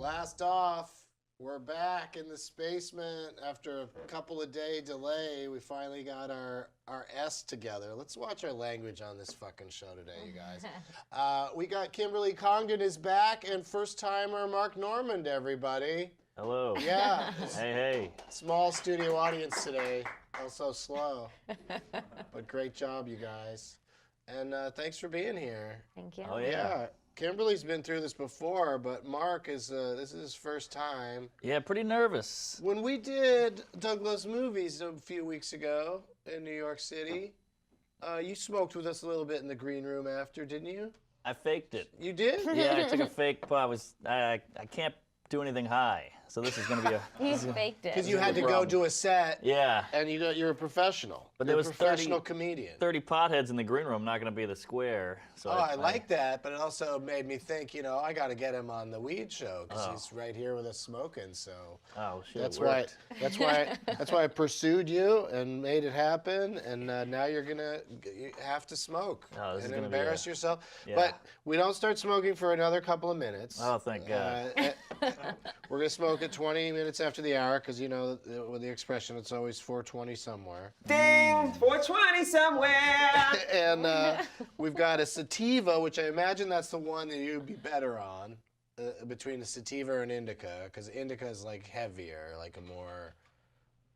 Blast off. We're back in the spacement after a couple of day delay. We finally got our S together. Let's watch our language on this fucking show today, you guys. We got Kimberly Congdon is back, and first timer Mark Normand, everybody. Hello. Yeah. Hey. Small studio audience today. Also slow. But great job, you guys. And thanks for being here. Thank you. Oh yeah. Kimberly's been through this before, but Mark is this is his first time. Yeah, pretty nervous. When we did Douglas Movies a few weeks ago in New York City, you smoked with us a little bit in the green room after, didn't you? I faked it. You did? Yeah, I took a fake. I can't do anything high, so this is gonna be a. He's faked it. Because you had to go do a set. Yeah. And you're a professional. But you're there was a professional comedian. 30 potheads in the green room, not gonna be the square. So I like that, but it also made me think, I got to get him on the weed show because he's right here with us smoking. So shit, that's it why I pursued you and made it happen. And now you have to smoke and embarrass yourself. Yeah. But we don't start smoking for another couple of minutes. Oh, thank God. We're gonna smoke at 20 minutes after the hour because with the expression, it's always 4:20 somewhere. Ding! 420 somewhere! And we've got a sativa, which I imagine that's the one that you'd be better on between a sativa and indica, because indica is like heavier, like a more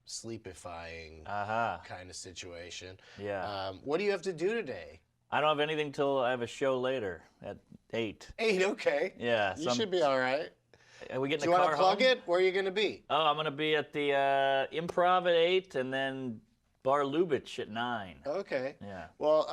sleepifying kind of situation. Yeah. What do you have to do today? I don't have anything till I have a show later at 8. 8, okay. Yeah. You should be all right. Are we getting Do you want to plug it? Where are you going to be? Oh, I'm going to be at the Improv at 8 and then Bar Lubitsch at 9. Okay. Yeah. Well,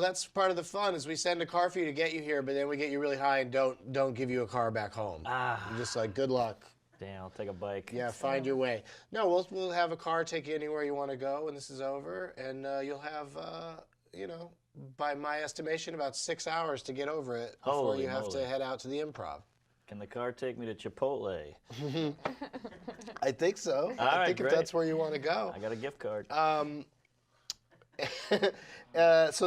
that's part of the fun is we send a car for you to get you here, but then we get you really high and don't give you a car back home. You're just like, good luck. Damn, I'll take a bike. Yeah, find your way. No, we'll have a car take you anywhere you want to go when this is over, and you'll have, by my estimation, about 6 hours to get over it before you have to head out to the Improv. Can the car take me to Chipotle? I think so. I think if that's where you want to go. I got a gift card. So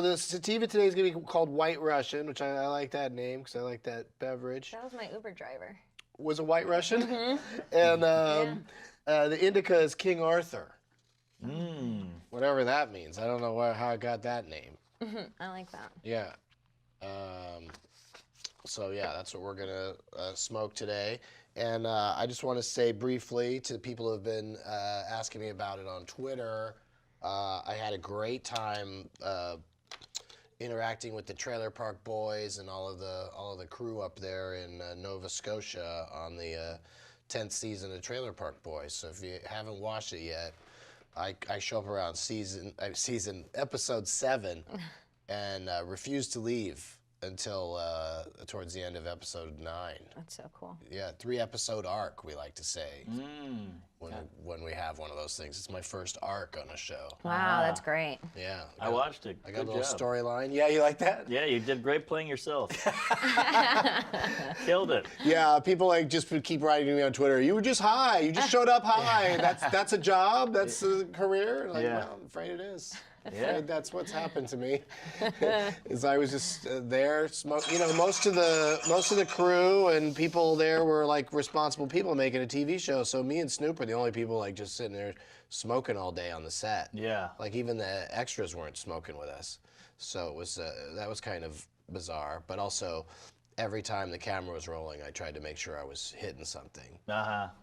the sativa today is going to be called White Russian, which I like that name because I like that beverage. That was my Uber driver. Was a White Russian? And the indica is King Arthur. Whatever that means. I don't know how I got that name. I like that. Yeah. So yeah, that's what we're gonna smoke today. And I just want to say briefly to the people who have been asking me about it on Twitter, I had a great time interacting with the Trailer Park Boys and all of the crew up there in Nova Scotia on the 10th season of Trailer Park Boys. So if you haven't watched it yet, I show up around episode 7 and refuse to leave until towards the end of episode 9. That's so cool. Yeah, 3-episode arc, we like to say. When we have one of those things. It's my first arc on a show. Wow, that's great. Yeah. I watched it. I got Good a little job. storyline. Yeah, you like that? Yeah, you did great playing yourself. Killed it. Yeah, people just keep writing to me on Twitter. You were just high. You just showed up high. That's a job. That's a career. Like, well, I'm afraid it is. Yeah. That's what's happened to me. Is I was just there, most of the crew and people there were like responsible people making a TV show. So me and Snoop are the only people like just sitting there smoking all day on the set. Yeah. Like even the extras weren't smoking with us. So it was that was kind of bizarre. But also, every time the camera was rolling, I tried to make sure I was hitting something.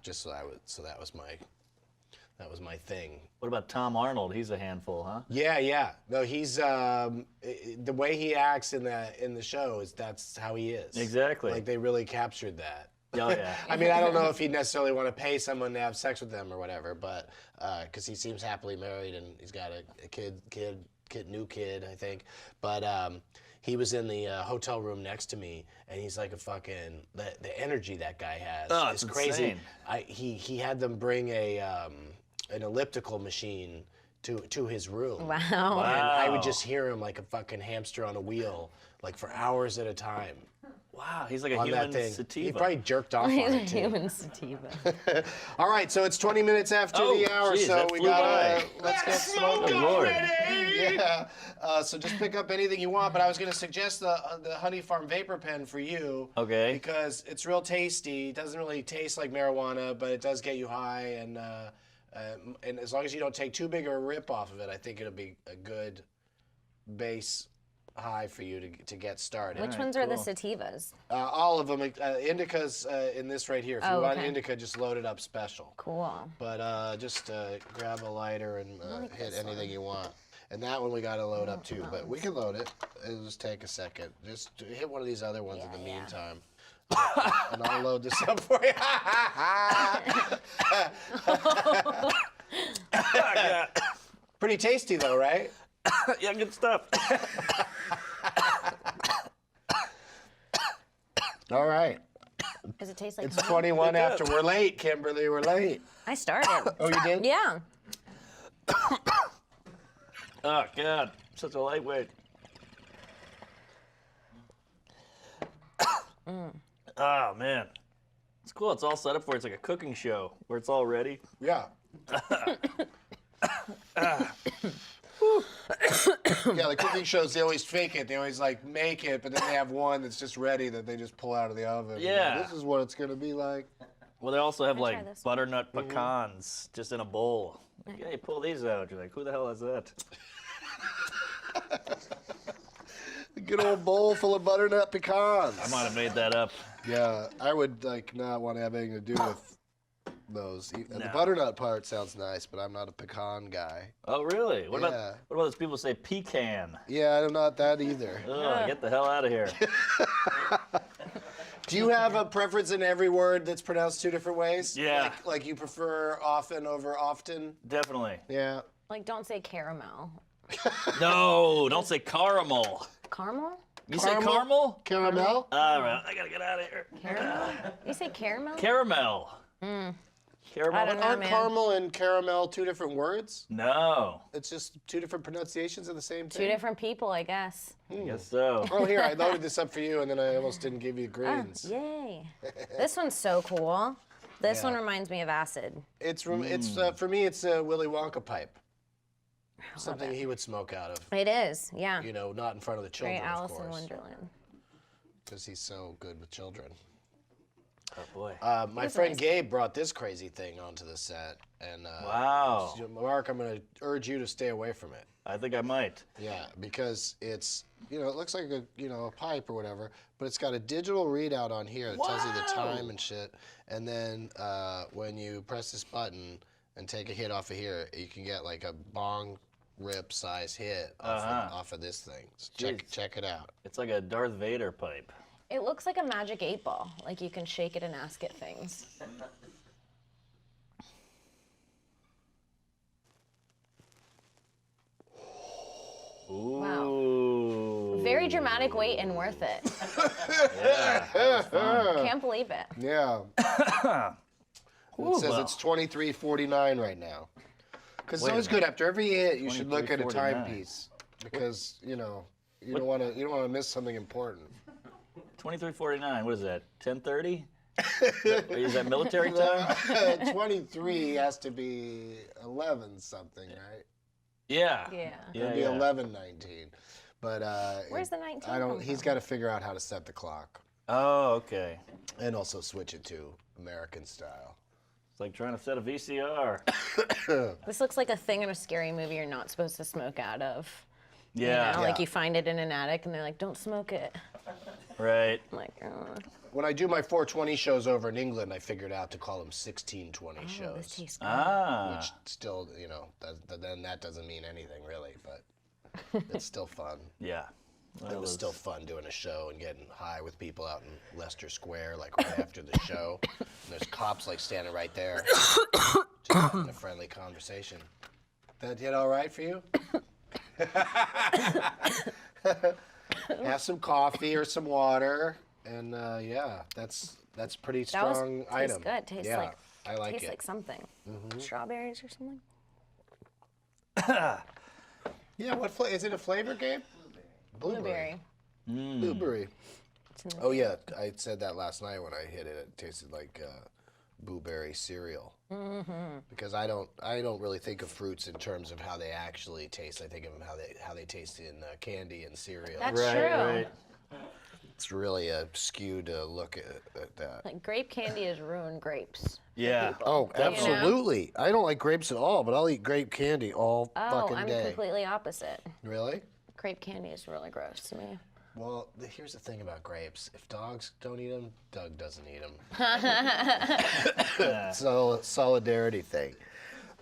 Just so that was my thing. What about Tom Arnold? He's a handful, huh? Yeah. No, he's the way he acts in the show that's how he is. Exactly. Like they really captured that. Oh yeah. I mean, I don't know if he'd necessarily want to pay someone to have sex with them or whatever, but because he seems happily married and he's got a new kid, I think. But he was in the hotel room next to me, and he's like a fucking the energy that guy has is crazy. Insane. He had them bring an elliptical machine to his room. Wow. And I would just hear him like a fucking hamster on a wheel, like for hours at a time. Wow, he's like a on human that thing. sativa. He probably jerked off on He's a it too. human sativa. All right, so it's 20 minutes after Oh, the hour, geez, so that we flew gotta by. let's get Good smoking. Lord. Yeah. So just pick up anything you want, but I was gonna suggest the Honey Farm Vapor Pen for you. Okay. Because it's real tasty. It doesn't really taste like marijuana, but it does get you high, and as long as you don't take too big a rip off of it, I think it'll be a good base high for you to get started. Which right, ones are the cool. sativas? All of them. Indica's in this right here. If you Oh, want okay. indica, just load it up special. Cool. But just grab a lighter and like hit this anything you want. And that one we got to load up too, but we can load it. It'll just take a second. Just hit one of these other ones in the Yeah. meantime. And I'll load this up for you. Yeah, Pretty tasty though, right? yeah, good stuff. All right. Does it taste like It's honey? 21 after. We're late, Kimberly. We're late. I started. Oh, you did? Yeah. Oh God, such a lightweight. Oh man, it's cool. It's all set up for. It's like a cooking show where it's all ready. Yeah. Yeah, the cooking shows, they always fake it. They always like make it, but then they have one that's just ready that they just pull out of the oven. Yeah. This is what it's gonna be like. Well, they also have Can I try like this? butternut pecans just in a bowl. Like, hey, pull these out. You're like, who the hell is that? A good old bowl full of butternut pecans. I might have made that up. Yeah, I would like not want to have anything to do with those. The No. butternut part sounds nice, but I'm not a pecan guy. Oh, really? What Yeah. about those people who say pecan? Yeah, I'm not that either. Ugh, get the hell out of here. Do you have a preference in every word that's pronounced two different ways? Yeah. Like you prefer often over often? Definitely. Yeah. Like, don't say caramel. No, don't say caramel. Caramel? You say caramel? Caramel? All right, I gotta get out of here. Caramel? You say caramel? Caramel. Caramel. I don't know. Aren't man. caramel and caramel two different words? No, It's just two different pronunciations of the same Two thing? different people, I guess. I guess so. Oh, here, I loaded this up for you, and then I almost didn't give you Oh, greens. yay. This one's so cool. This Yeah. one reminds me of acid. It's for me, it's a Willy Wonka pipe. Something he would smoke out of. It is, yeah. You know, not in front of the Very children, Alice of in course, Wonderland. because he's so good with children. Oh boy. My It's friend nice. Gabe brought this crazy thing onto the set, and Wow. Mark, I'm going to urge you to stay away from it. I think I might. Yeah, because it's, it looks like a pipe or whatever, but it's got a digital readout on here that tells you the time and shit. And then when you press this button and take a hit off of here, you can get like a bong rip size hit off of this thing. So Jeez. check it out. It's like a Darth Vader pipe. It looks like a magic 8-ball. Like you can shake it and ask it things. Ooh. Very dramatic weight and worth it. Yeah. that was fun. Can't believe it. Yeah. It says well. it's 23:49 right now. Because it's Wait a always good after every hit, you should look at a 23:49. timepiece because you don't want to miss something important. 23:49. What is that? 10:30? Is that military time? 23 has to be 11 something, right? Yeah. Yeah. It'd be Yeah. 11:19. But Where's the 19 I don't. come He's from? got to figure out how to set the clock Oh, okay. and also switch it to American style. It's like trying to set a VCR. This looks like a thing in a scary movie you're not supposed to smoke out of. Yeah. Like you find it in an attic and they're like, don't smoke it. Right. I'm like, oh, When I do my 420 shows over in England, I figured out to call them 1620 this shows. tastes good. Ah. Which still, then that doesn't mean anything really, but it's still fun. Yeah. It was still fun doing a show and getting high with people out in Leicester Square, like right after the show. And there's cops like standing right there, just having a friendly conversation. That hit all right for you? Have some coffee or some water, and yeah, that's pretty That was, strong tastes item. good. Tastes yeah, like I like tastes it. like something. Strawberries or something. Yeah, what is it? A flavor game? Blueberry. Blueberry. Oh yeah, I said that last night when I hit it. It tasted like blueberry cereal. Because I don't really think of fruits in terms of how they actually taste. I think of them how they taste in candy and cereal. That's Right, true. right. It's really a skewed look at that. Like grape candy is ruined grapes. Yeah. Oh, absolutely. I don't like grapes at all, but I'll eat grape candy all Oh, fucking I'm day. completely opposite. Really? Grape candy is really gross to me. Well, here's the thing about grapes. If dogs don't eat them, Doug doesn't eat them. So, solidarity thing.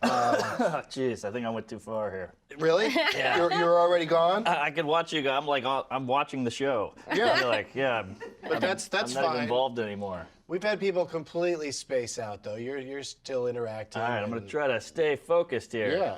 Oh, jeez, I think I went too far here. Really? Yeah. You're already gone? I could watch you go. I'm like, I'm watching the show. Yeah. You're like, yeah. But that's I'm not even fine. involved anymore. We've had people completely space out, though. You're still interacting. All right, I'm gonna and- try to stay focused here. Yeah.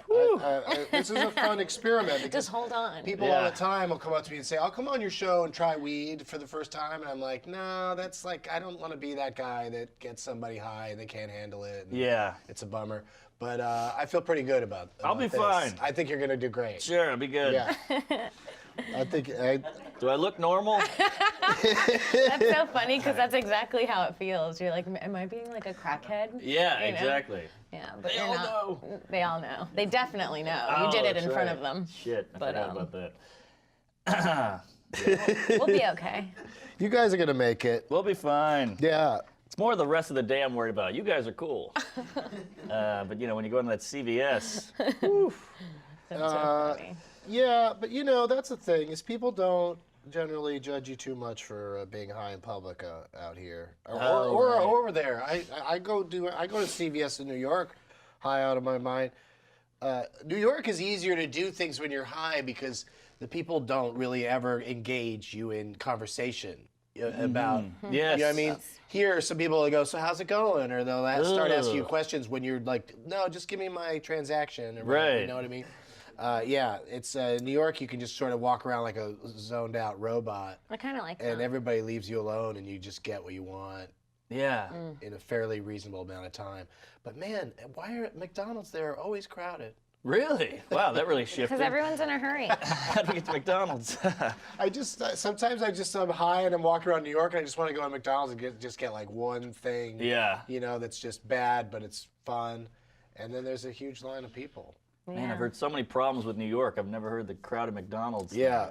This is a fun experiment. Just Because hold on. people all Yeah. the time will come up to me and say, I'll come on your show and try weed for the first time. And I'm like, no, that's like, I don't want to be that guy that gets somebody high and they can't handle it. And Yeah. it's a bummer. But I feel pretty good about I'll be this. fine. I think you're going to do great. Sure, it'll be good. Yeah. I think, Do I look normal? That's so funny because that's exactly how it feels. You're like, am I being like a crackhead? Yeah, You know? exactly. Yeah, but They you're all not. know. They all know. They definitely know. Oh, You did it that's in front right. of them. Shit, I But, forgot about that. We'll be okay. you guys are going to make it. We'll be fine. Yeah. It's more the rest of the day I'm worried about. You guys are cool. But you know, when you go into that CVS, whew, That's so funny. Yeah, but that's the thing is people don't generally judge you too much for being high in public out here or right. over there. I go to CVS in New York, high out of my mind. New York is easier to do things when you're high because the people don't really ever engage you in conversation about. yes. You know what I mean? Here, some people will go, so how's it going? Or they'll start asking you Ugh. questions when you're like, no, just give me my transaction. Or whatever, Right. You know what I mean? Yeah, it's New York. You can just sort of walk around like a zoned out robot, I kind of like and that. everybody leaves you alone, and you just get what you want Yeah. in a fairly reasonable amount of time. But man, why are McDonald's there always crowded? Really? Wow, that really shifted. Because everyone's in a hurry. How do we get to McDonald's? I just sometimes I'm high and I'm walking around New York and I just want to go to McDonald's and get like one thing. Yeah. That's just bad, but it's fun, and then there's a huge line of people. Man, I've heard so many problems with New York. I've never heard the crowded McDonald's. Yeah.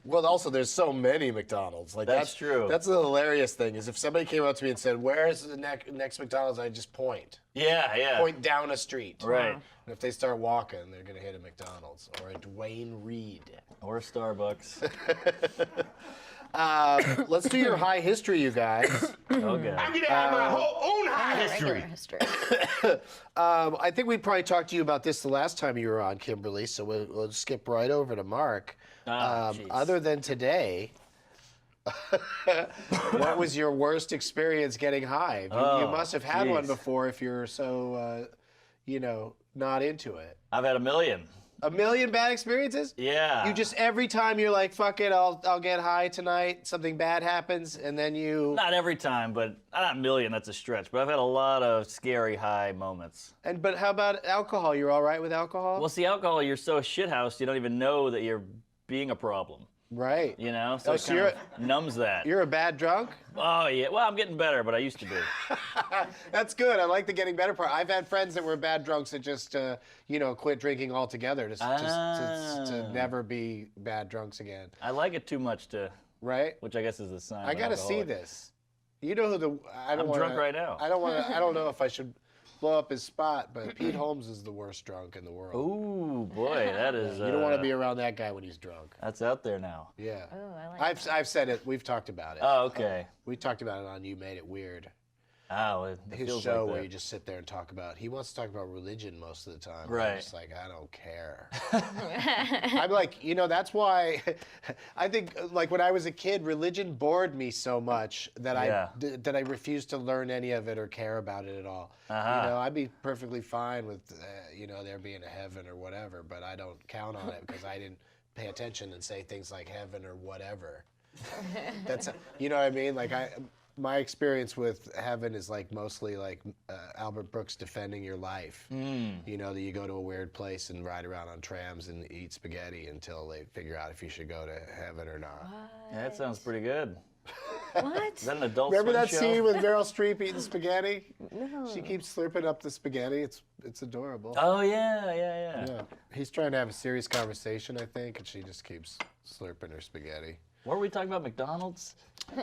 Well, also there's so many McDonald's. Like That's true. That's the hilarious thing is if somebody came up to me and said, "Where's the next McDonald's?" I just point Yeah. down a street. Right. And if they start walking, they're gonna hit a McDonald's or a Dwayne Reed. Or Starbucks. Let's do your high history, you guys. Okay. I'm gonna have my whole own high Regular history. history. I think we probably talked to you about this the last time you were on, Kimberly. So we'll skip right over to Mark. Jeez. Other than today, what was your worst experience getting high? You must have had one jeez. before if you're so, not into it. I've had a million. A million bad experiences? Yeah. You just every time you're like, fuck it, I'll get high tonight. Something bad happens, and then you. Not every time, but not a million. That's a stretch. But I've had a lot of scary high moments. But how about alcohol? You're all right with alcohol? Well, see, alcohol, you're so shithoused, you don't even know that you're being a problem. Right. You know, so Oh, it so kind you're- of numbs that. You're a bad drunk? Oh yeah. Well, I'm getting better, but I used to be. That's good. I like the getting better part. I've had friends that were bad drunks that just, quit drinking altogether to never be bad drunks again. I like it too much to, Right? which I guess is a sign. I of got to see alcoholic. this. You know who the. I don't I'm wanna, drunk right now. I don't want to. I don't know if I should blow up his spot, but Pete Holmes is the worst drunk in the world. Ooh, boy, that is. You don't want to be around that guy when he's drunk. That's out there now. Yeah. Oh, I like I've said it. We've talked about it. Oh, okay. We talked about it on You Made It Weird. Oh, it His feels show like where that. you just sit there and talk about. He wants to talk about religion most of the time. Right. I'm just like, I don't care. I'm like, that's why I think like when I was a kid, religion bored me so much that Yeah. that I refused to learn any of it or care about it at all. Uh-huh. I'd be perfectly fine with there being a heaven or whatever, but I don't count on it because I didn't pay attention and say things like heaven or whatever. That's you know what I mean? Like my experience with heaven is like mostly like Albert Brooks defending your life. That you go to a weird place and ride around on trams and eat spaghetti until they figure out if you should go to heaven or not. Yeah, that sounds pretty good. What? Is that an adult Remember swim that show? scene with Meryl Streep eating spaghetti? No. She keeps slurping up the spaghetti. It's adorable. Oh, yeah. Yeah. He's trying to have a serious conversation, I think, and she just keeps slurping her spaghetti. What were we talking about, McDonald's?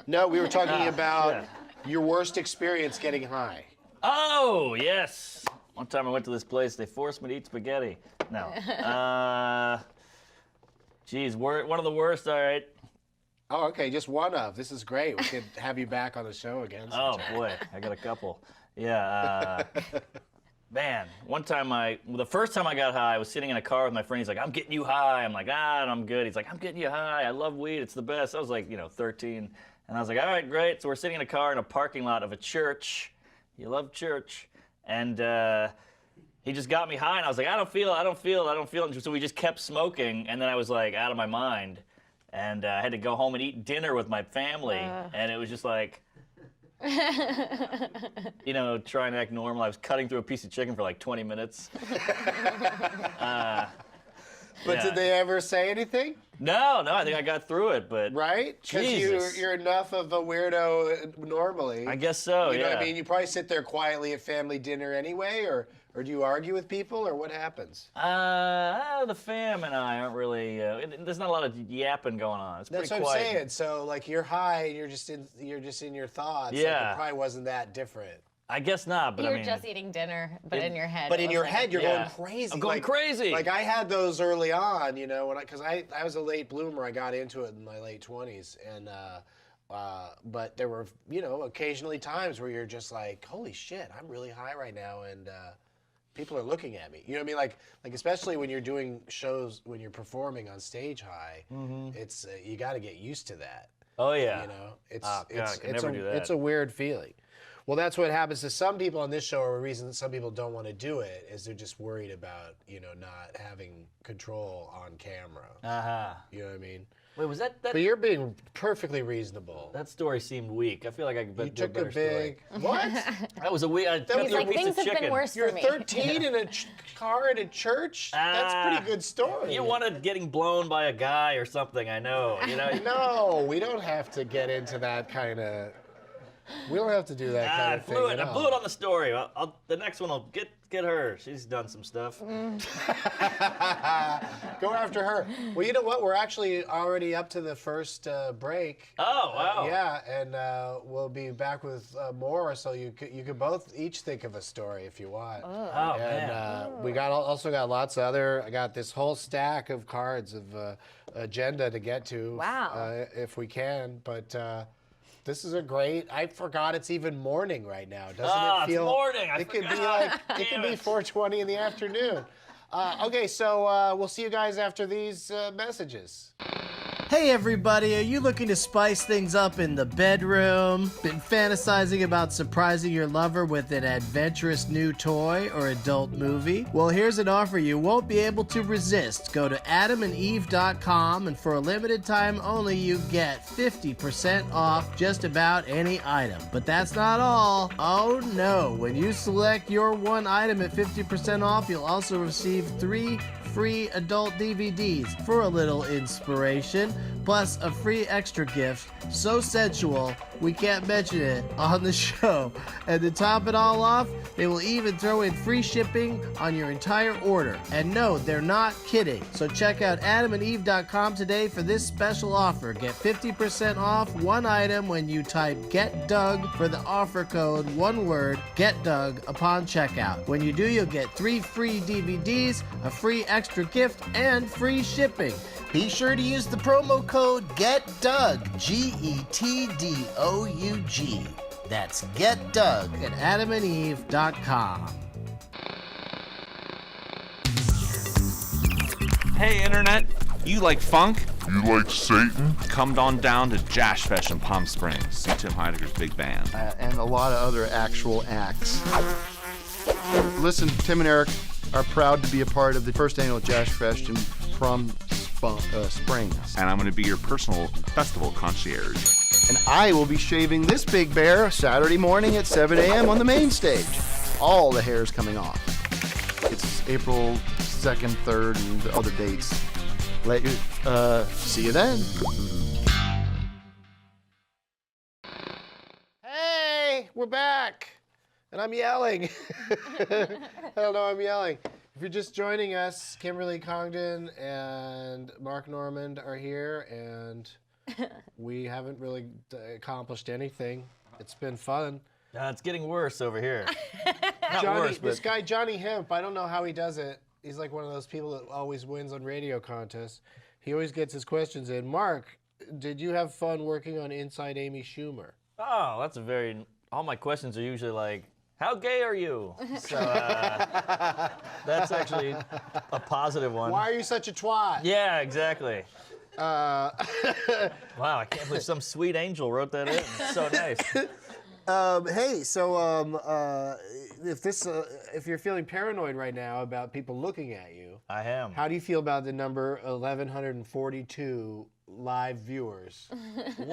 No, we were talking about yeah. your worst experience getting high. Oh, yes. One time I went to this place, they forced me to eat spaghetti. No. Geez, one of the worst, all right. Oh, okay, just one of. This is great. We could have you back on the show again. Oh, sometime. boy, I got a couple. Yeah, man, one time the first time I got high, I was sitting in a car with my friend. He's like, I'm getting you high. I'm like, I'm good. He's like, I'm getting you high. I love weed. It's the best. I was like, 13. And I was like, all right, great. So we're sitting in a car in a parking lot of a church. You love church. And he just got me high. And I was like, I don't feel it. And so we just kept smoking. And then I was like out of my mind. And I had to go home and eat dinner with my family. And it was just like, trying to act normal. I was cutting through a piece of chicken for like 20 minutes. But yeah. did they ever say anything? No, I think I got through it, but Right? Because Jesus. you're enough of a weirdo normally. I guess so, You know yeah. what I mean? You probably sit there quietly at family dinner anyway, or do you argue with people, or what happens? The fam and I aren't really, there's not a lot of yapping going on. It's That's pretty what I'm quiet. saying. So like you're high and you're just in your thoughts. Like, Yeah. it probably wasn't that different. I guess not, but You're I mean, just eating dinner, but in your head. But it in was your like- head, you're Yeah. going crazy. I'm going crazy. Like I had those early on, because I was a late bloomer. I got into it in my late 20s, and but there were occasionally times where you're just like, holy shit, I'm really high right now, and people are looking at me. You know what I mean? Like especially when you're doing shows, when you're performing on stage high, it's you got to get used to that. oh yeah. It's Oh, God, I could never do that. it's a weird feeling. Well, that's what happens to some people on this show, or a reason that some people don't want to do it is they're just worried about, not having control on camera. You know what I mean? Wait, was that But you're being perfectly reasonable. that story seemed weak. I feel like I could You do a took a better story. big what? That was a weak. I cut He's through a like, piece things of have chicken. been worse You're for me. 13 in a car in a church? That's a pretty good story. You wanted getting blown by a guy or something. I know. No, we don't have to get into that kind of. We don't have to do that kind I of thing. blew it. at I all. blew it on the story. The next one will get her. She's done some stuff. Go after her. Well, you know what? We're actually already up to the first break. Oh wow. Yeah, and we'll be back with more. So you could both each think of a story if you want. Oh And man. we also got lots of other. I got this whole stack of cards of agenda to get to. Wow. If we can, but. This is a great. I forgot it's even morning right now. Doesn't it It's feel? morning. I It could be forgot. like it could Damn be it. 4:20 in the afternoon. Okay, so we'll see you guys after these messages. Hey everybody, are you looking to spice things up in the bedroom? Been fantasizing about surprising your lover with an adventurous new toy or adult movie? Well, here's an offer you won't be able to resist. Go to adamandeve.com and for a limited time only you get 50% off just about any item. But that's not all. Oh no, when you select your one item at 50% off, you'll also receive 3 free adult DVDs for a little inspiration, plus a free extra gift so sensual we can't mention it on the show. And to top it all off, they will even throw in free shipping on your entire order. And no, they're not kidding. So check out adamandeve.com today for this special offer. Get 50% off one item when you type Get Doug for the offer code, one word, Get Doug, upon checkout. When you do, you'll get 3 free DVDs, a free extra gift, and free shipping. Be sure to use the promo code GETDOUG, GETDOUG. That's GetDoug at adamandeve.com. Hey, Internet. You like funk? You like Satan? Come on down to Jash Fest in Palm Springs. See Tim Heidegger's big band. And a lot of other actual acts. Listen, Tim and Eric are proud to be a part of the first annual Jash Fest in Palm Springs. And I'm going to be your personal festival concierge. And I will be shaving this big bear Saturday morning at 7 a.m. on the main stage. All the hair's coming off. It's April 2nd, 3rd, and the other dates. See you then. we're back. And I'm yelling. I don't know, I'm yelling. If you're just joining us, Kimberly, Congdon, and Mark Normand are here, and we haven't really accomplished anything. It's been fun. It's getting worse over here. Not Johnny, worse, but this guy, Johnny Hemp, I don't know how he does it. He's like one of those people that always wins on radio contests. He always gets his questions in. Mark, did you have fun working on Inside Amy Schumer? oh, that's a very. All my questions are usually like, "How gay are you?" So that's actually a positive one. Why are you such a twat? Yeah, exactly. Wow, I can't believe some sweet angel wrote that in. It's so nice. Hey, so if you're feeling paranoid right now about people looking at you, I am. how do you feel about the number 1,142 live viewers Whoa!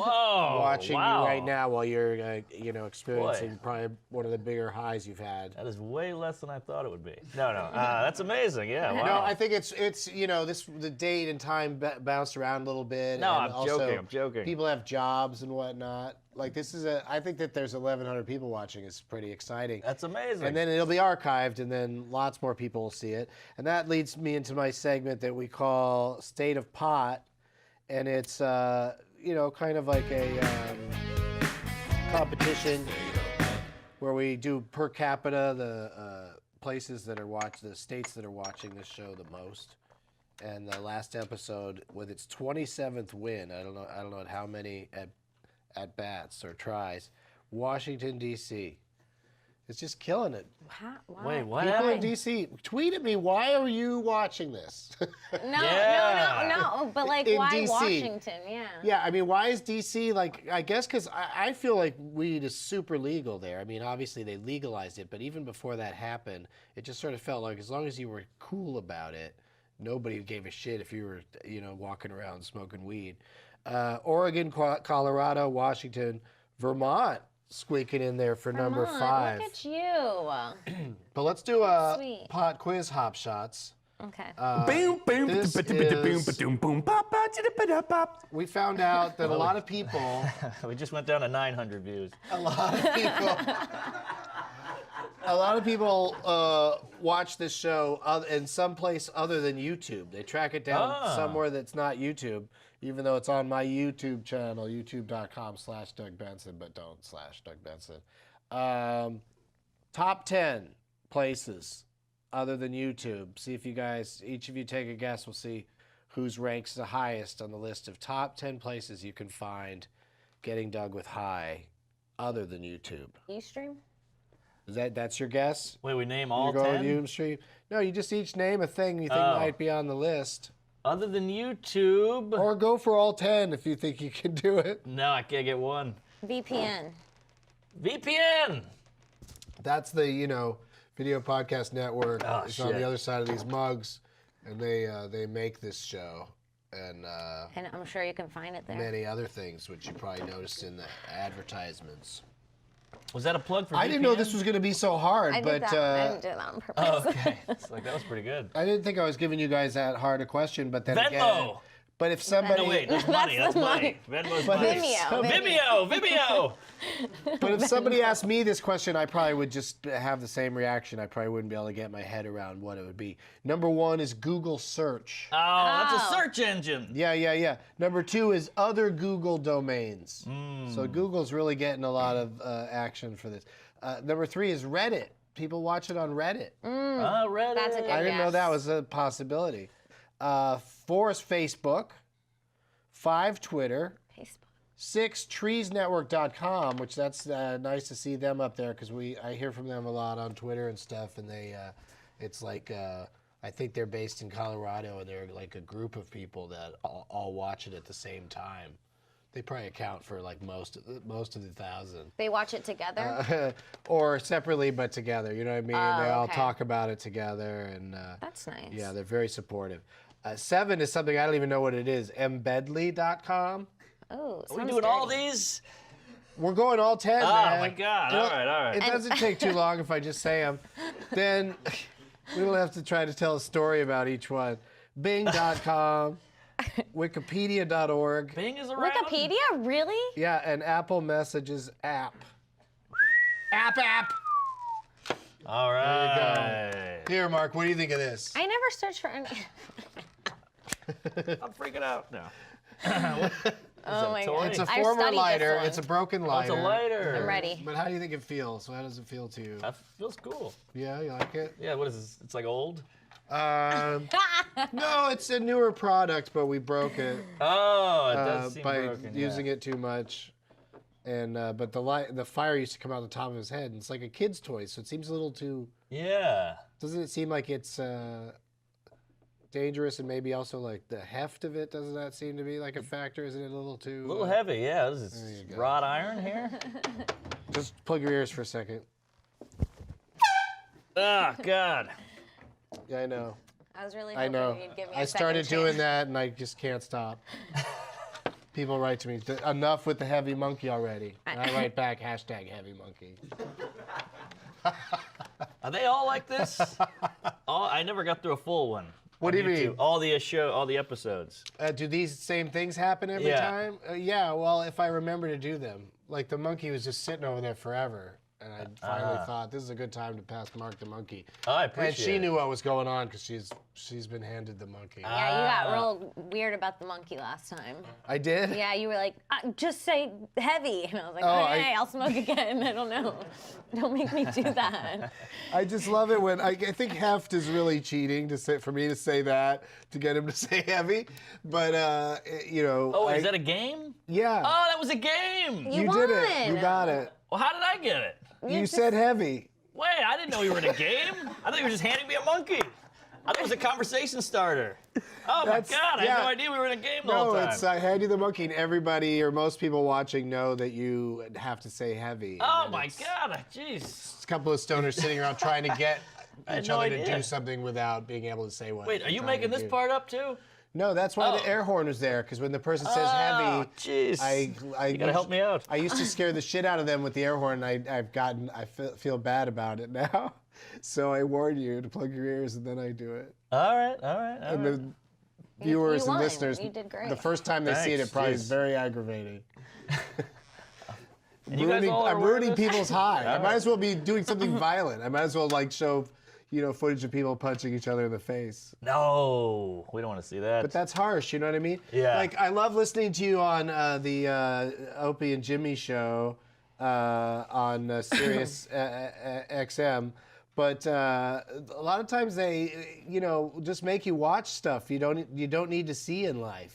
watching wow. you right now while you're, experiencing probably one of the bigger highs you've had? That is way less than I thought it would be. No, that's amazing. Yeah, wow. No, I think it's the date and time bounced around a little bit. No, and I'm joking, I'm joking. People have jobs and whatnot. Like I think that there's 1,100 people watching is pretty exciting. That's amazing. And then it'll be archived, and then lots more people will see it. And that leads me into my segment that we call State of Pot, and it's kind of like a competition where we do per capita the places that are the states that are watching this show the most. And the last episode, with its 27th win, I don't know at how many at bats or tries, Washington D.C. is just killing it. Why? Wait, what People in happened? D.C. tweet at me. Why are you watching this? No. But like, In why DC. Washington? Yeah. Yeah, I mean, why is D.C. like? I guess because I feel like weed is super legal there. I mean, obviously they legalized it, but even before that happened, it just sort of felt like as long as you were cool about it, nobody gave a shit if you were, walking around smoking weed. Oregon, Colorado, Washington, Vermont squeaking in there for number Come on, 5. Look at you. But let's do a Sweet. pot quiz hop shots. Okay. This is- we found out that a lot of people, We just went down to 900 views. a lot of people watch this show in some place other than YouTube. They track it down somewhere that's not YouTube, even though it's on my YouTube channel, youtube.com/Doug Benson, but don't /Doug Benson. Top 10 places other than YouTube. See if each of you take a guess. We'll see whose ranks the highest on the list of top 10 places you can find getting Doug with high other than YouTube. Ustream? That's your guess? Wait, we name all You go 10? with Ustream? No, you just each name a thing you think Oh. might be on the list. Other than YouTube? Or go for all 10 if you think you can do it. No, I can't get one. VPN. VPN! That's the, Video Podcast Network. Oh, it's on shit. the other side of these mugs, and they make this show and And I'm sure you can find it there. many other things, which you probably noticed in the advertisements. Was that a plug for VPN? I didn't know this was going to be so hard, I but did that. I didn't do that on purpose. Oh, okay. It's like, that was pretty good. I didn't think I was giving you guys that hard a question, but then again. Venmo! But if somebody, No, wait, that's money. That's the money. Venmo's But money. Vimeo. Vimeo! but if somebody asked me this question, I probably would just have the same reaction. I probably wouldn't be able to get my head around what it would be. Number 1 is Google search. Oh, that's a search engine. Yeah. Number 2 is other Google domains. Hmm. So Google's really getting a lot of action for this. Number 3 is Reddit. People watch it on Reddit. Reddit. That's a good I didn't know guess. that was a possibility. 4 is Facebook. 5, Twitter. Facebook. 6, treesnetwork.com, which that's nice to see them up there because I hear from them a lot on Twitter and stuff, and it's like I think they're based in Colorado, and they're like a group of people that all watch it at the same time. They probably account for like most of the 1,000. They watch it together? Or separately but together, you know what I mean? They all okay. talk about it together, and That's nice. yeah, they're very supportive. 7 is something I don't even know what it is. Embedly.com. Oh, Are we doing all these? We're going all 10, Oh, man. my God. You know, All right. It doesn't take too long if I just say them. Then we don't have to try to tell a story about each one. Bing.com, Wikipedia.org. Bing is around? Wikipedia? Really? Yeah, and Apple Messages app. App. All right. Here, Mark, what do you think of this? I never searched for any. I'm freaking out now. Oh my toy? god. It's a I've former studied this lighter. one. It's a broken Oh, lighter. it's a lighter. I'm ready. But how do you think it feels? How does it feel to you? That feels cool. Yeah, you like it? Yeah, what is this? It's like old? No, it's a newer product, but we broke it Oh, it does seem by broken. using it too much. And but the fire used to come out the top of his head, and it's like a kid's toy, so it seems a little too. Yeah. Doesn't it seem like it's dangerous, and maybe also like the heft of it? Doesn't that seem to be like a factor? Isn't it a little too? A little heavy, yeah. This you is go. wrought iron here. Just plug your ears for a second. Oh, God. Yeah, I know. I was really I hoping know. you'd give me I a second started doing chance. that, and I just can't stop. People write to me, enough with the heavy monkey already. And I write back, #heavy monkey. Are they all like this? I never got through a full one. What on do you YouTube. mean? All the episodes. Do these same things happen every Yeah. time? Yeah, well, if I remember to do them. Like the monkey was just sitting over there forever. And I finally thought, this is a good time to pass Mark the monkey. Oh, I appreciate And she it. knew what was going on because she's been handed the monkey. Yeah, you got real weird about the monkey last time. I did? Yeah, you were like, just say heavy. And I was like, Oh, okay, I'll smoke again. I don't know. Don't make me do that. I just love it when I think heft is really cheating for me to say that to get him to say heavy, but you know. Oh, is that a game? Yeah. Oh, that was a game. You did it. You won. got it. Well, how did I get it? You said heavy. Wait, I didn't know you were in a game. I thought you were just handing me a monkey. I thought it was a conversation starter. Oh That's- my God, I yeah. had no idea we were in a game the whole No, time. it's I hand you the monkey, and everybody or most people watching know that you have to say heavy. Oh and my it's God, jeez. It's a couple of stoners sitting around trying to get had each no other to idea. do something without being able to say what. Wait, they're are you trying making to this do. part up too? No, that's why Oh. the air horn was there, because when the person says Oh, heavy, jeez. I You gotta help me out. I used to scare the shit out of them with the air horn, and I feel bad about it now. So I warn you to plug your ears, and then I do it. All right. And the viewers and won. listeners, You did great. the first time they see it, Thanks, it probably is jeez. very aggravating. And you guys all are I'm aware of ruining this? people's high. I All might right. as well be doing something violent. I might as well like show, footage of people punching each other in the face. No, we don't want to see that. But that's harsh, you know what I mean? Yeah. Like, I love listening to you on the Opie and Jimmy show on Sirius XM. But a lot of times they, just make you watch stuff you don't need to see in life.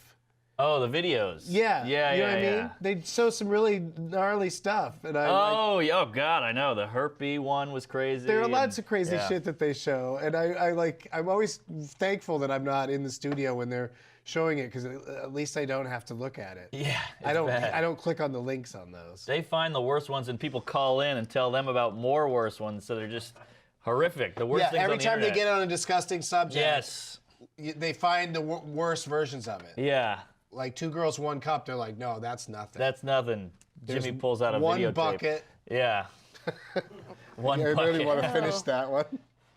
Oh, the videos. Yeah. Yeah, You know yeah, what I yeah. mean? They show some really gnarly stuff. And Oh, God, I know. The herpy one was crazy. there are lots of crazy yeah. shit that they show, and I'm always thankful that I'm not in the studio when they're showing it, because at least I don't have to look at it. Yeah, I it's bad. I don't click on the links on those. They find the worst ones, and people call in and tell them about more worse ones, so they're just horrific. The worst Yeah, things every on the time they internet. get on a disgusting subject, Yes. they find the worst versions of it. Yeah, Like 2 Girls, 1 Cup, they're like, no, that's nothing. that's nothing. There's Jimmy pulls out a one videotape. bucket. Yeah. One I bucket. really want to finish that one.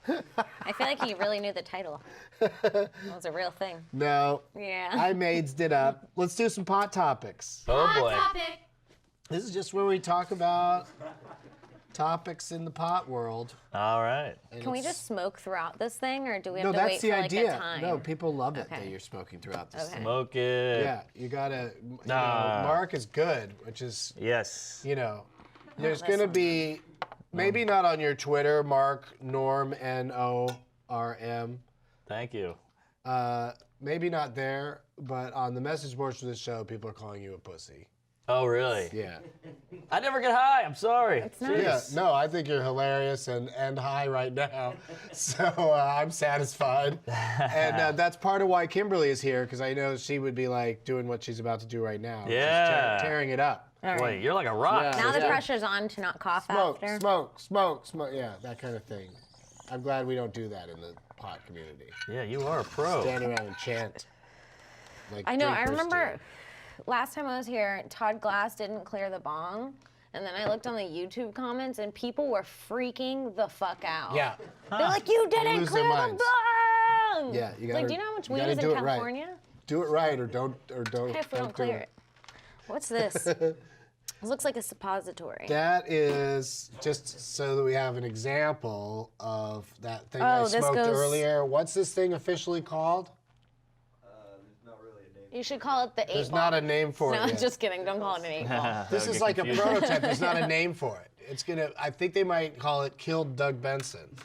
I feel like he really knew the title. That was a real thing. No, Yeah. I maidsed it up. Let's do some pot topics. Oh boy. This is just where we talk about topics in the pot world. All right. Can we just smoke throughout this thing, or do we have No, to that's wait the for like idea. a time? No, people love it that Okay. you're smoking throughout this. Okay. thing. Smoke it. Yeah, you gotta. Nah. Mark is good, which is Yes. there's gonna be maybe not on your Twitter, Mark Norm NORM. Thank you. Maybe not there, but on the message boards for this show, people are calling you a pussy. Oh, really? Yeah. I never get high. I'm sorry. It's nice. Yeah, no, I think you're hilarious and high right now. So I'm satisfied. And that's part of why Kimberly is here, because I know she would be like doing what she's about to do right now. Yeah. Just tearing it up. All Boy, right. you're like a rock. Yeah. Now the Yeah. pressure's on to not cough Smoke, after. smoke. Yeah, that kind of thing. I'm glad we don't do that in the pot community. Yeah, you are a pro. Stand around and chant. Like I know. I drinkers remember do. last time I was here, Todd Glass didn't clear the bong. And then I looked on the YouTube comments, and people were freaking the fuck out. Yeah. They're like, you didn't Lose their clear the minds. bong! Yeah, you It's gotta. like, do you know how much you weed gotta is in do it right. California? Do it right, or don't. Okay, if we don't don't clear it. What's this? This looks like a suppository. That is just so that we have an example of that thing Oh, I this smoked goes- earlier. What's this thing officially called? You should call it the 8 There's ball. not a name for No, it yet. just kidding. Don't call it an 8 ball. This is like a prototype. There's not a name for it. It's gonna. I think they might call it "Killed Doug Benson."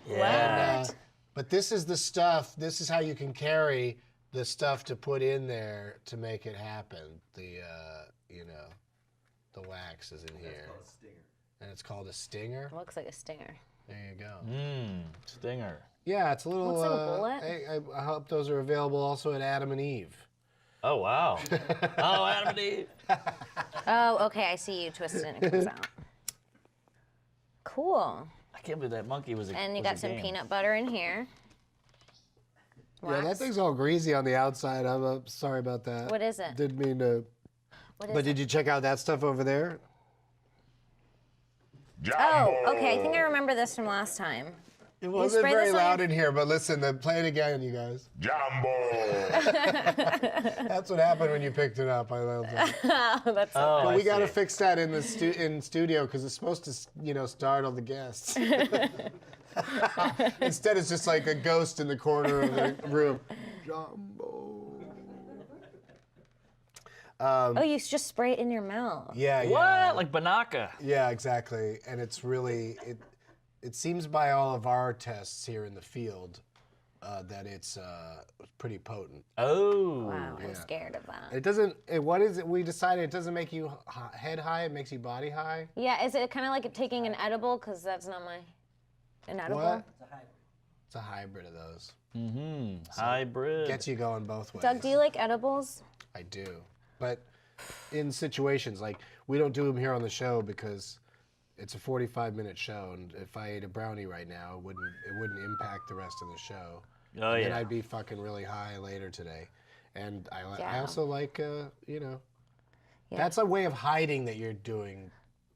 Yeah. But this is the stuff. This is how you can carry the stuff to put in there to make it happen. The the wax is in here. And it's called a stinger. Looks like a stinger. There you go. Stinger. Yeah, it's a little. Looks like a bullet. I hope those are available also at Adam and Eve. Oh, wow. Oh, Adam and Eve. Oh, okay. I see you twist it and it comes out. Cool. I can't believe that monkey was a And you was a got some game. peanut butter in here. Yeah, that Wax. thing's all greasy on the outside. I'm sorry about that. What is it? Didn't mean to. What is But it? did you check out that stuff over there? Oh, okay. I think I remember this from last time. It wasn't spray very this on loud your- in here, but listen, play it again, you guys. Jumbo. That's what happened when you picked it up. I love that. That's Oh, But I we got to see. fix that in the in studio because it's supposed to, startle the guests. Instead, it's just like a ghost in the corner of the room. Jumbo. Oh, you just spray it in your mouth. Yeah, What? yeah. Like Banaka. Yeah, exactly. And it's really it seems by all of our tests here in the field that it's pretty potent. Oh. Wow, I'm scared of that. It doesn't. What is it? We decided it doesn't make you head high. It makes you body high. Yeah, is it kind of like taking an edible? Because that's not an edible. What? It's a hybrid of those. Hybrid. Gets you going both ways. Doug, do you like edibles? I do, but in situations like we don't do them here on the show because it's a 45-minute show, and if I ate a brownie right now, it wouldn't impact the rest of the show. Oh, And yeah. then I'd be fucking really high later today, and I Yeah. also like Yeah. that's a way of hiding that you're doing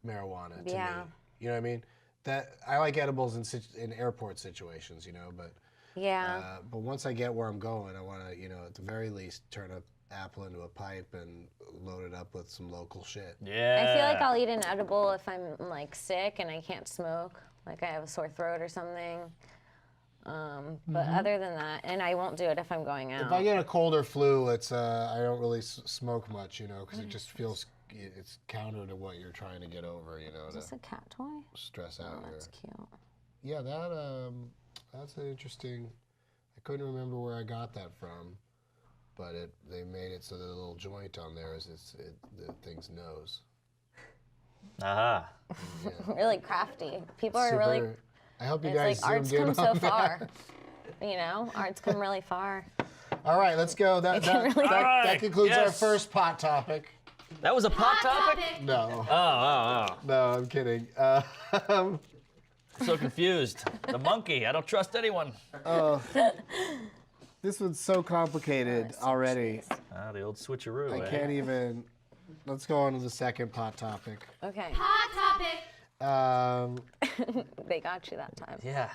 marijuana to Yeah. me. You know what I mean? That I like edibles in airport situations, but Yeah. but once I get where I'm going, I want to, at the very least, turn a apple into a pipe and load it up with some local shit. Yeah. I feel like I'll eat an edible if I'm like sick and I can't smoke, like I have a sore throat or something. But other than that, and I won't do it if I'm going out. If I get a cold or flu, it's I don't really smoke much, because it just feels it's counter to what you're trying to get over, Is to this a cat toy? stress out Oh, your. that's cute. Yeah, that's an interesting. I couldn't remember where I got that from, but they made it so that the little joint on there is the thing's nose. Aha. Really crafty. People are Super. really. I hope you It's guys like art's zoomed in come so on that. far. Art's come really far. All right, let's go. That Alright, concludes our yes. first pot topic. That was a pot topic? No, Oh. no, I'm kidding. So confused. The monkey. I don't trust anyone. This one's so complicated already. Ah, the old switcheroo. I eh? can't even. Let's go on to the second pot topic. Okay. They got you that time. Yeah.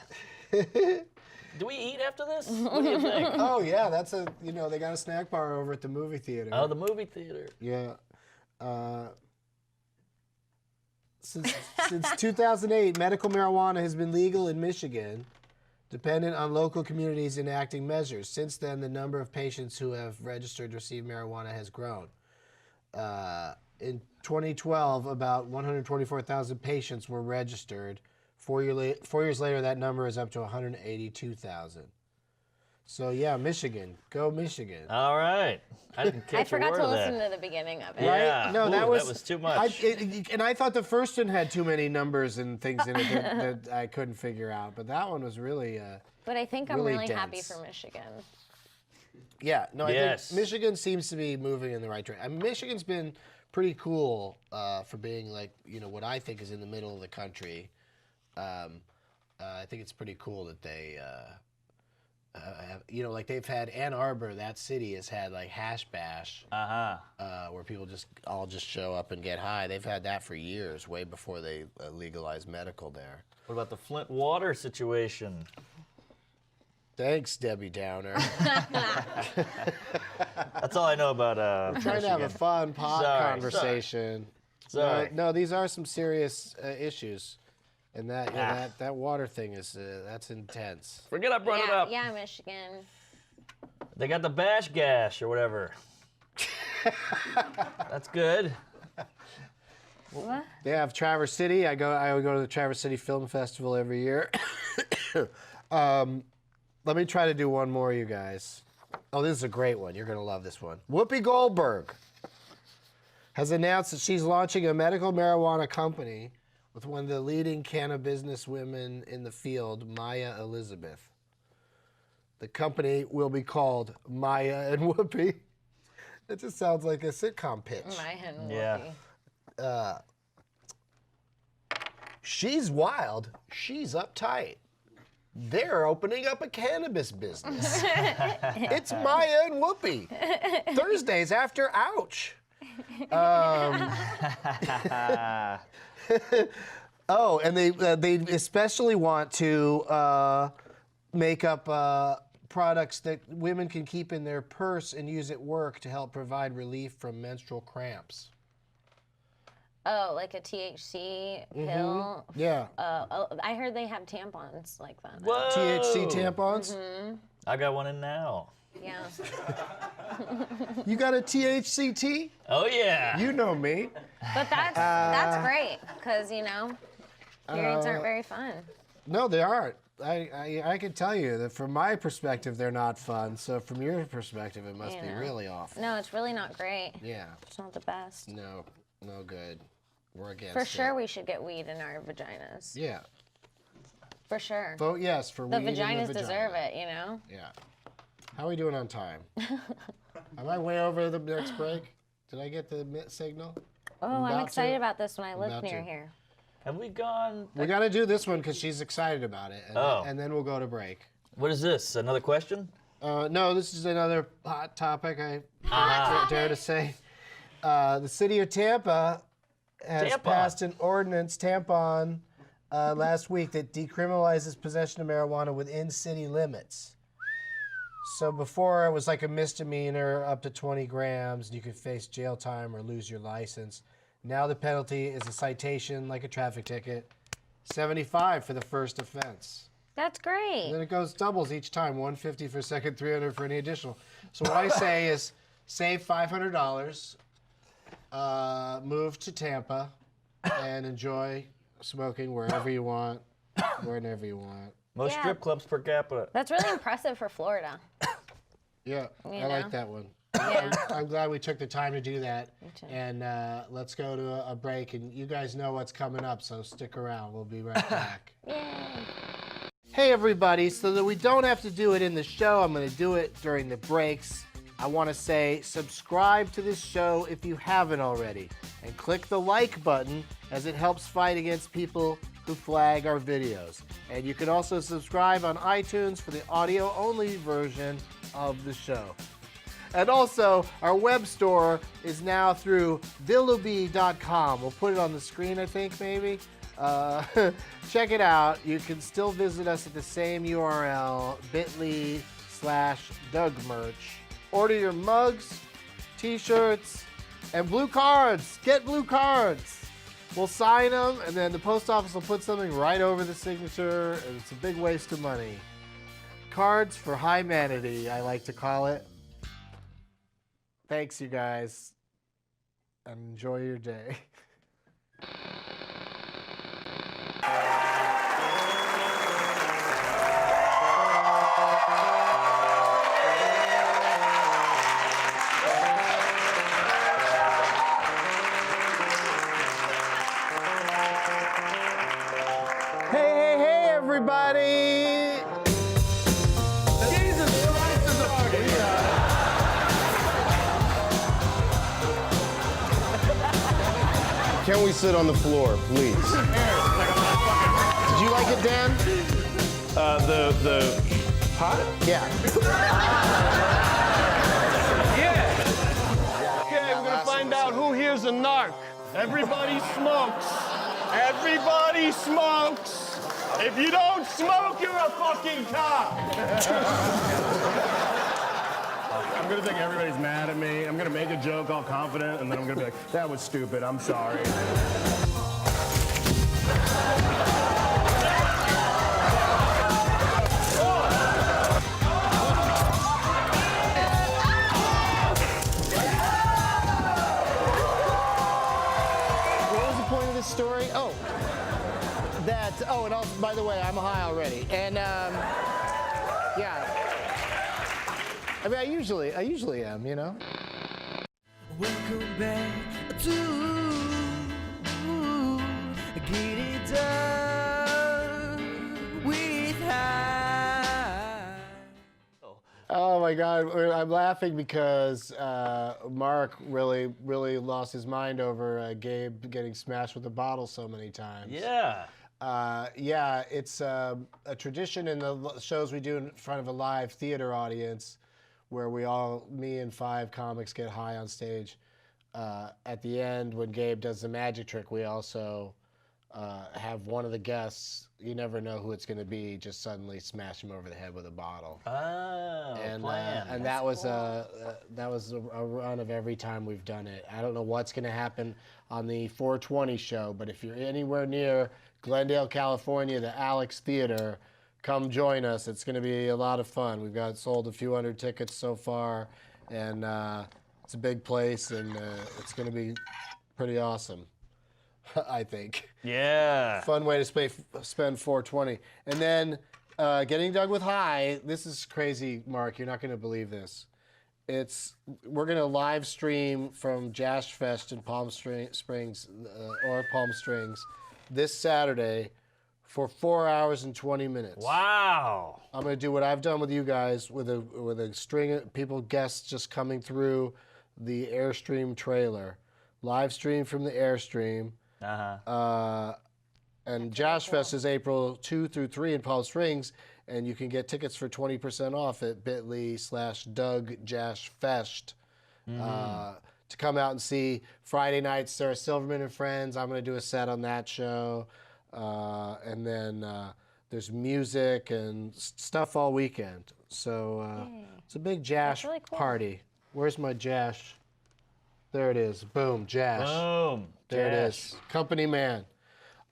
Do we eat after this? What do you think? Oh yeah, that's they got a snack bar over at the movie theater. Oh, the movie theater. Yeah. Since 2008, medical marijuana has been legal in Michigan, dependent on local communities enacting measures. Since then, the number of patients who have registered to receive marijuana has grown. In 2012, about 124,000 patients were registered. 4 years later, that number is up to 182,000. So yeah, Michigan, go Michigan. All right. I didn't catch I forgot a word to of listen that. to the beginning of it. Yeah. No, Ooh, that was too much. and I thought the first one had too many numbers and things in it that I couldn't figure out. But that one was really, But I think I'm Really really happy dense. for Michigan. yeah. No, I Yes. think Michigan seems to be moving in the right direction. I mean, Michigan's been pretty cool for being like what I think is in the middle of the country. I think it's pretty cool that they. Have, like they've had Ann Arbor, that city has had like Hash Bash, where people just show up and get high. They've had that for years, way before they legalized medical there. What about the Flint water situation? Thanks, Debbie Downer. That's all I know about Trying to have a fun pot Sorry, conversation. Sorry. No, these are some serious issues, and that water thing is that's intense. Forget I brought it up. Yeah, Michigan. They got the bash gash or whatever. That's good. What? They have Traverse City. I go to the Traverse City Film Festival every year. Let me try to do one more, you guys. Oh, this is a great one. You're gonna love this one. Whoopi Goldberg has announced that she's launching a medical marijuana company with one of the leading cannabis women in the field, Maya Elizabeth. The company will be called Maya and Whoopi. It just sounds like a sitcom pitch. My hen will Yeah. be. She's wild. She's uptight. They're opening up a cannabis business. It's Maya and Whoopi. Thursdays after Ouch. Oh, and they especially want to make up products that women can keep in their purse and use at work to help provide relief from menstrual cramps. Oh, like a THC pill? Yeah. I heard they have tampons like that. Whoa. THC tampons? I got one in now. Yeah. You got a THCT? Oh yeah. You know me. But that's great, because, periods aren't very fun. No, they aren't. I can tell you that from my perspective, they're not fun. So from your perspective, it must be really awful. No, it's really not great. Yeah. It's not the best. No good. We're against For it. sure, we should get weed in our vaginas. Yeah. For sure. Vote yes for The weed in vaginas the vagina. deserve it, Yeah. How are we doing on time? Am I way over the next break? Did I get the signal? Oh, I'm about excited to. about this when I live about near to. here. Have we gone? We got to do this one because she's excited about it. And then we'll go to break. What is this? Another question? No, this is another hot topic, I dare to say. The city of Tampa has passed an ordinance, tampon, last week that decriminalizes possession of marijuana within city limits. So before it was like a misdemeanor up to 20 grams, and you could face jail time or lose your license. Now the penalty is a citation, like a traffic ticket, $75 for the first offense. That's great. And then it goes doubles each time, $150 for a second, $300 for any additional. So what I say is save $500, move to Tampa, and enjoy smoking wherever you want, whenever you want. Most strip clubs per capita. That's really impressive for Florida. Yeah, I know? like that one. Yeah. I'm glad we took the time to do that. And let's go to a break. And you guys know what's coming up, so stick around. We'll be right back. Hey, everybody. So that we don't have to do it in the show, I'm going to do it during the breaks. I want to say subscribe to this show if you haven't already. And click the like button, as it helps fight against people who flag our videos. And you can also subscribe on iTunes for the audio-only version of the show. And also, our web store is now through villubi.com. We'll put it on the screen, I think, maybe. Check it out. You can still visit us at the same URL, bit.ly/DougMerch. Order your mugs, t-shirts, and blue cards. Get blue cards. We'll sign them, and then the post office will put something right over the signature, and it's a big waste of money. Cards for Hymanity, I like to call it. Thanks, you guys, and enjoy your day. Hey, everybody! Jesus Christ is a party. Can we sit on the floor, please? Did you like it, Dan? The pot? Yeah. Yeah. Okay, we're gonna find out who here's a narc. Everybody smokes. Everybody smokes. If you don't smoke, you're a fucking cop. I'm gonna think everybody's mad at me. I'm gonna make a joke all confident, and then I'm gonna be like, that was stupid, I'm sorry. What was the point of this story? Oh, and also, by the way, I'm high already. And, yeah. I mean, I usually am, you know? Welcome back to Get It Done with High. Oh my God, I'm laughing because Mark really lost his mind over Gabe getting smashed with a bottle so many times. Yeah. Yeah, it's a tradition in the shows we do in front of a live theater audience where me and 5 comics get high on stage. At the end, when Gabe does the magic trick, we also have one of the guests, you never know who it's going to be, just suddenly smash him over the head with a bottle. Oh, And that was a run of every time we've done it. I don't know what's going to happen on the 420 show, but if you're anywhere near Glendale, California, the Alex Theater, come join us. It's going to be a lot of fun. We've got sold a few hundred tickets so far, and it's a big place, and it's going to be pretty awesome, I think. Yeah. Fun way to spend 420. And then getting dug with high, this is crazy, Mark. You're not going to believe this. We're going to live stream from Jash Fest in Palm Springs this Saturday for 4 hours and 20 minutes. Wow. I'm going to do what I've done with you guys with a string of guests just coming through the Airstream trailer. Live stream from the Airstream. And Josh Fest is April 2 through 3 in Palm Springs, and you can get tickets for 20% off at bit.ly/DougJashFest to come out and see. Friday night, Sarah Silverman and Friends. I'm going to do a set on that show. And then there's music and stuff all weekend. So it's a big Jash really cool. party. Where's my Jash? There it is. Boom, Jash. Boom. There it Jash. is. Company man.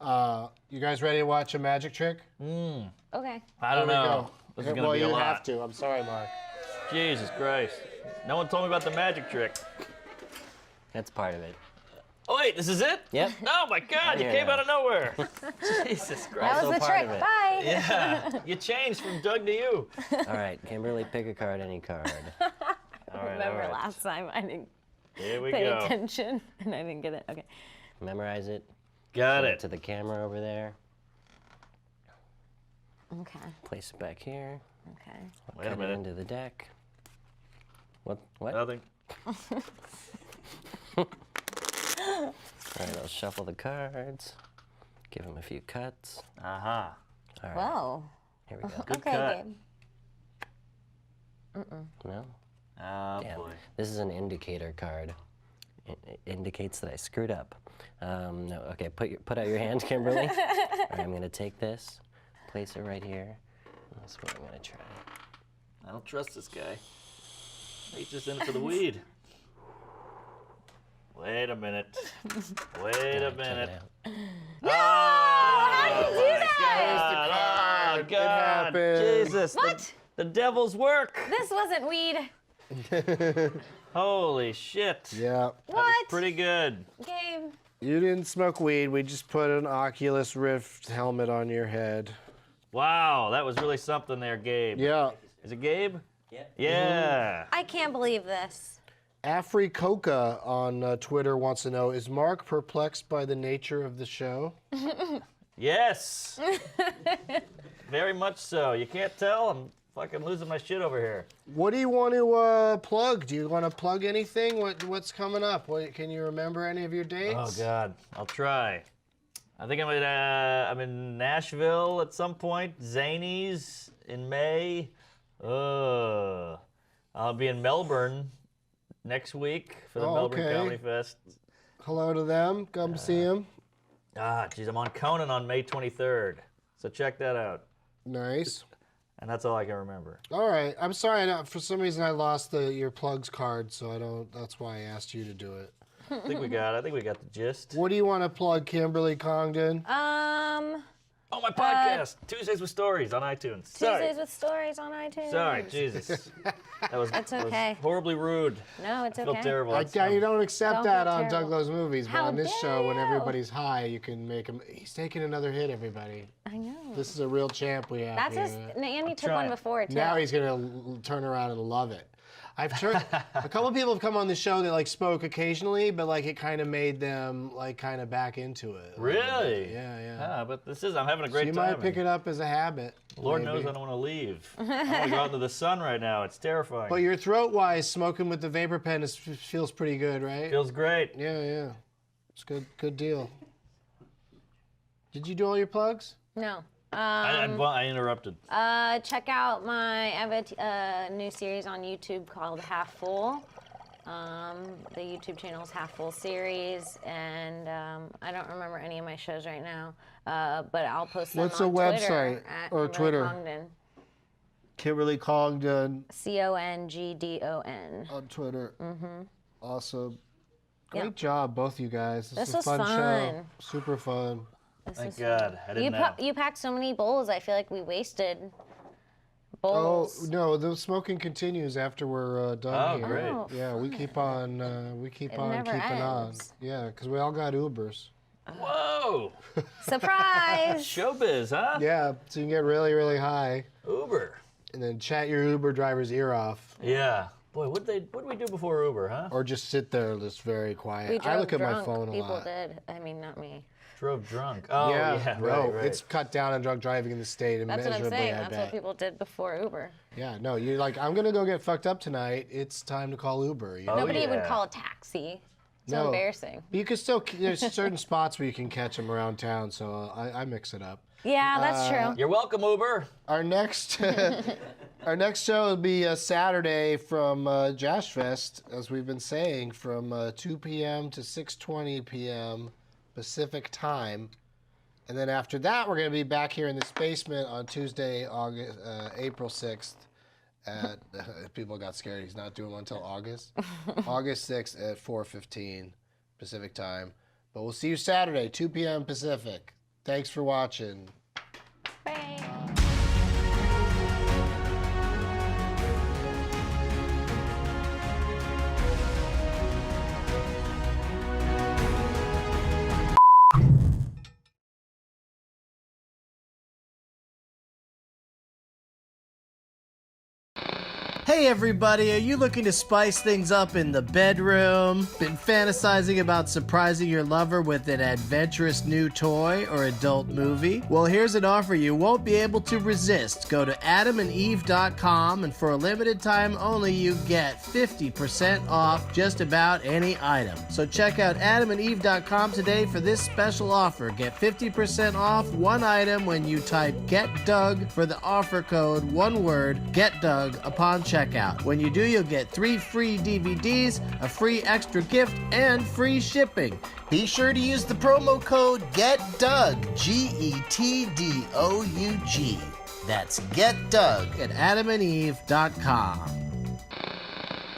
You guys ready to watch a magic trick? Okay. I don't Here we know. go. This is going to Well, be a you lot. have to. I'm sorry, Mark. Jesus Christ. No one told me about the magic trick. That's part of it. Oh, wait, this is it? Yep. Oh, my God, you Yeah. came out of nowhere. Jesus That Christ. was the part trick. of it. Bye. Yeah, you changed from Doug to you. All right, Kimberly, pick a card, any card. All right, Remember all right. last time I didn't Here we pay go. attention and I didn't get it. Okay. Memorize it. Got Show it. to the camera over there. Okay. Place it back here. Okay. Wait a Cut it minute. into the deck. What? Nothing. All right, I'll shuffle the cards. Give him a few cuts. Aha. All right, Whoa. here we go. Good Okay, cut. Gabe. No? Oh, Damn. boy. This is an indicator card. It indicates that I screwed up. No, okay, put out your hand, Kimberly. All right, I'm gonna take this, place it right here. That's what I'm gonna try. I don't trust this guy. He's just in it for the weed. Wait a minute. Wait a Check it minute. out. How did you do that? Oh, It God. happened. Jesus. What? The devil's work. This wasn't weed. Holy shit. Yeah. What? Pretty good. Gabe. You didn't smoke weed. We just put an Oculus Rift helmet on your head. Wow, that was really something there, Gabe. Yeah. Is it Gabe? Yeah. Yeah. I can't believe this. Africoca on Twitter wants to know, is Mark perplexed by the nature of the show? Yes. Very much so. You can't tell? I'm fucking losing my shit over here. What do you want to plug? Do you want to plug anything? What's coming up? Can you remember any of your dates? Oh, God. I'll try. I think I'm in Nashville at some point. Zanies in May. I'll be in Melbourne next week for the Oh, Melbourne okay. Comedy Fest. Hello to them. Come see them. Geez, I'm on Conan on May 23rd. So check that out. Nice. And that's all I can remember. All right. I'm sorry. For some reason, I lost your plugs card, so I don't. That's why I asked you to do it. I think we got the gist. What do you want to plug, Kimberly Congdon? Oh, my podcast, Tuesdays with Stories on iTunes. Sorry. Tuesdays with Stories on iTunes. Sorry, Jesus. That was, It's that was okay. horribly rude. No, it's I okay. feel terrible. You don't accept Don't that feel on terrible. Doug Loves Movies, but How on this dare show, when you? everybody's high, you can make him. He's taking another hit, everybody. I know. This is a real champ we have That's here. Andy took trying. one before too. Now he's gonna turn around and love it. I've heard a couple of people have come on the show that like spoke occasionally, but like it kind of made them like kind of back into it. Really? Yeah. Ah, but I'm having a So great you time. might pick it up as a habit. Lord maybe. knows I don't want to leave. I want to go out into the sun right now. It's terrifying. But your throat-wise, smoking with the vapor pen feels pretty good, right? Feels great. Yeah. It's good deal. Did you do all your plugs? No. I interrupted. Check out I have a new series on YouTube called Half Full. The YouTube channel is Half Full Series, and I don't remember any of my shows right now, but I'll post them What's on the Twitter website at or Kimberly Twitter? Congdon. Kimberly Congdon Congdon. on Twitter. Awesome. Great Yeah. job, both you guys. This This was a was fun show. fun. Super fun. Thank God. I didn't know. You packed so many bowls. I feel like we wasted Oh bowls. no, the smoking continues after we're done Oh, here. great. Oh, Yeah, we keep on. We keep It on never keeping ends. on. Yeah, because we all got Ubers. Whoa. Surprise! Showbiz, huh? Yeah, so you can get really, really high, Uber. and then chat your Uber driver's ear off, Yeah. Boy, what did we do before Uber, huh? or just sit there just very quiet. We drove I look at drunk. my phone a People lot. did. I mean, not me. Drove drunk. Oh, yeah, right. It's cut down on drunk driving in the state That's what I'm immeasurably. saying. I That's bet. what people did before Uber. Yeah, no, you're like, I'm gonna go get fucked up tonight. It's time to call Uber. You know? Nobody would yeah. call a taxi. It's No. embarrassing. But you can still. There's certain spots where you can catch them around town, so I mix it up. Yeah, that's true. You're welcome, Uber. Our next our next show will be Saturday from Jash Fest, as we've been saying, from 2 p.m. to 6:20 p.m. Pacific time. And then after that, we're going to be back here in this basement on Tuesday, April 6th. People got scared. He's not doing one until August. August 6th at 4:15 Pacific time. But we'll see you Saturday, 2 p.m. Pacific. Thanks for watching. Bye. Hey everybody, are you looking to spice things up in the bedroom? Been fantasizing about surprising your lover with an adventurous new toy or adult movie? Well, here's an offer you won't be able to resist. Go to adamandeve.com and for a limited time only you get 50% off just about any item. So check out adamandeve.com today for this special offer. Get 50% off one item when you type GetDoug for the offer code, one word, GetDoug, upon checkout. When you do, you'll get 3 free DVDs, a free extra gift, and free shipping. Be sure to use the promo code GETDoug, GETDOUG. That's GetDoug at adamandeve.com.